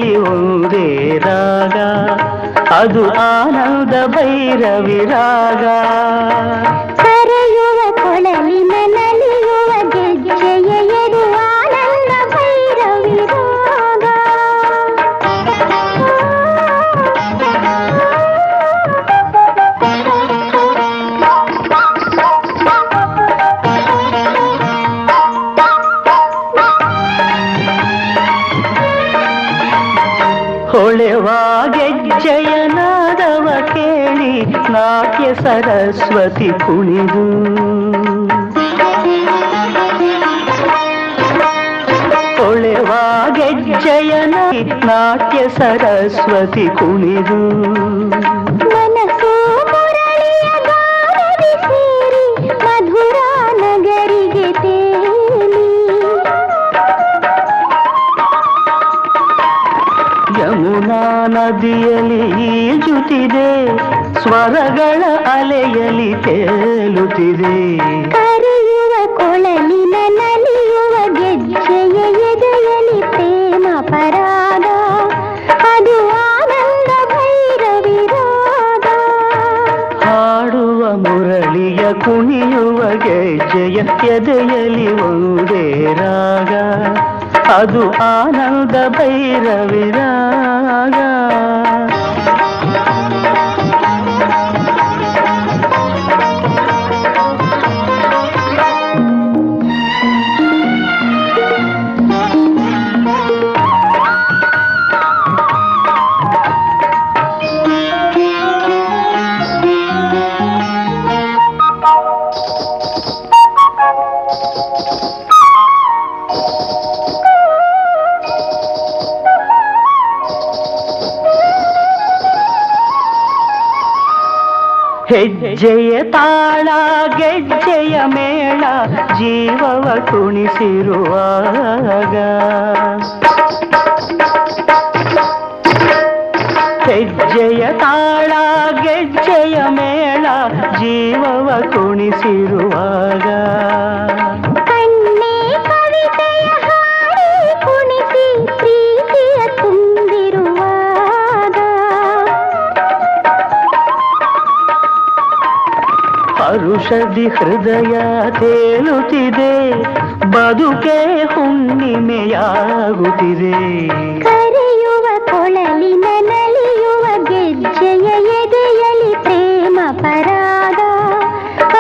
ಎದೆಯಲಿ ಒಂದೇ ರಾಗ, ಅದು ಆನಂದ ಭೈರವಿ ರಾಗ. ಕರೆಯುವ ಕೊಳಲಿನ ನಲಿಯುವ ಗೆಜ್ಜೆಯ ಎದು ಆನಂದ ಭೈರವಿ ರಾಗ. ಹೊಳೆವ ಗೆಜ್ಜೆಯ ನಾದವ ಕೇಳಿ ನಾಟ್ಯ ಸರಸ್ವತಿ ಕುಣಿದು, ಹೊಳೆವ ಗೆಜ್ಜೆಯ ನಾಟ್ಯ ಸರಸ್ವತಿ ಕುಣಿದು, ಮನಸ್ಸು ಮುರಳಿಯ ಗಾನದಿ ಸೇರಿ ಮಧುರ ನಗರಿಗೆ ತೇಲಿ. ಯಮುನಾ ನದಿಯಲ್ಲಿ ಈಜುತ್ತಿದೆ, ಸ್ವರಗಳ ಅಲೆಯಲ್ಲಿ ತೇಲುತ್ತಿದೆ. ಕರೆಯುವ ಕೊಳಲಿನ ನಲಿಯುವ ಗೆಜ್ಜೆಯ ಎದೆಯಲಿ ಪ್ರೇಮ ಪರಾಗ, ಅದು ಆನಂದ ಭೈರವಿ ರಾಗ. ಹಾಡುವ ಮುರಳಿಯ ಕುಣಿಯುವ ಗೆಜ್ಜೆಯ ಎದೆಯಲಿ ಒಂದೇ ರಾಗ, ಅದು ಆನಂದ ಭೈರವಿ ರಾಗ. ಹೆಜ್ಜೆಯ ತಾಳ ಗೆಜ್ಜೆಯ ಮೇಳ ಜೀವವ ಕುಣಿಸಿರುವಾಗ, ಹೆಜ್ಜೆಯ ತಾಳ ಗೆಜ್ಜೆಯ ಮೇಳ ಜೀವವ ಕುಣಿಸಿರುವಾಗ, ಕಣ್ಣೇ ಕವಿತೆಯ ಹಾಡಿ ಕುಣಿಸಿ ಪ್ರೀತಿಯ ತುಂಬಿರುವಾಗ, ಹರುಷದಿ ಹೃದಯ ತೇಲುತ್ತಿದೆ, ಬದುಕೆ ಹುಣ್ಣಿಮೆಯಾಗುತ್ತಿದೆ. ಕರೆಯುವ ಕೊಳಲಿನ ನಲಿಯುವ ಗೆಜ್ಜೆಯ ಎದೆಯಲಿ ಪ್ರೇಮ ಪರಾಗ,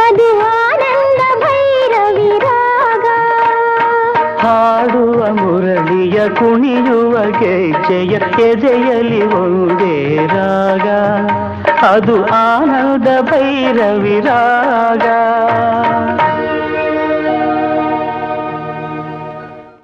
ಅದು ಆನಂದ ಭೈರವಿ ರಾಗ. ಹಾಡುವ ಮುರಳಿಯ ಕುಣಿಯುವ ಗೆಜ್ಜೆಯ ಎದೆಯಲಿ ಒಂದೇ ರಾಗ, ಅದು ಆನಂದ ಭೈರವಿ ರಾಗ.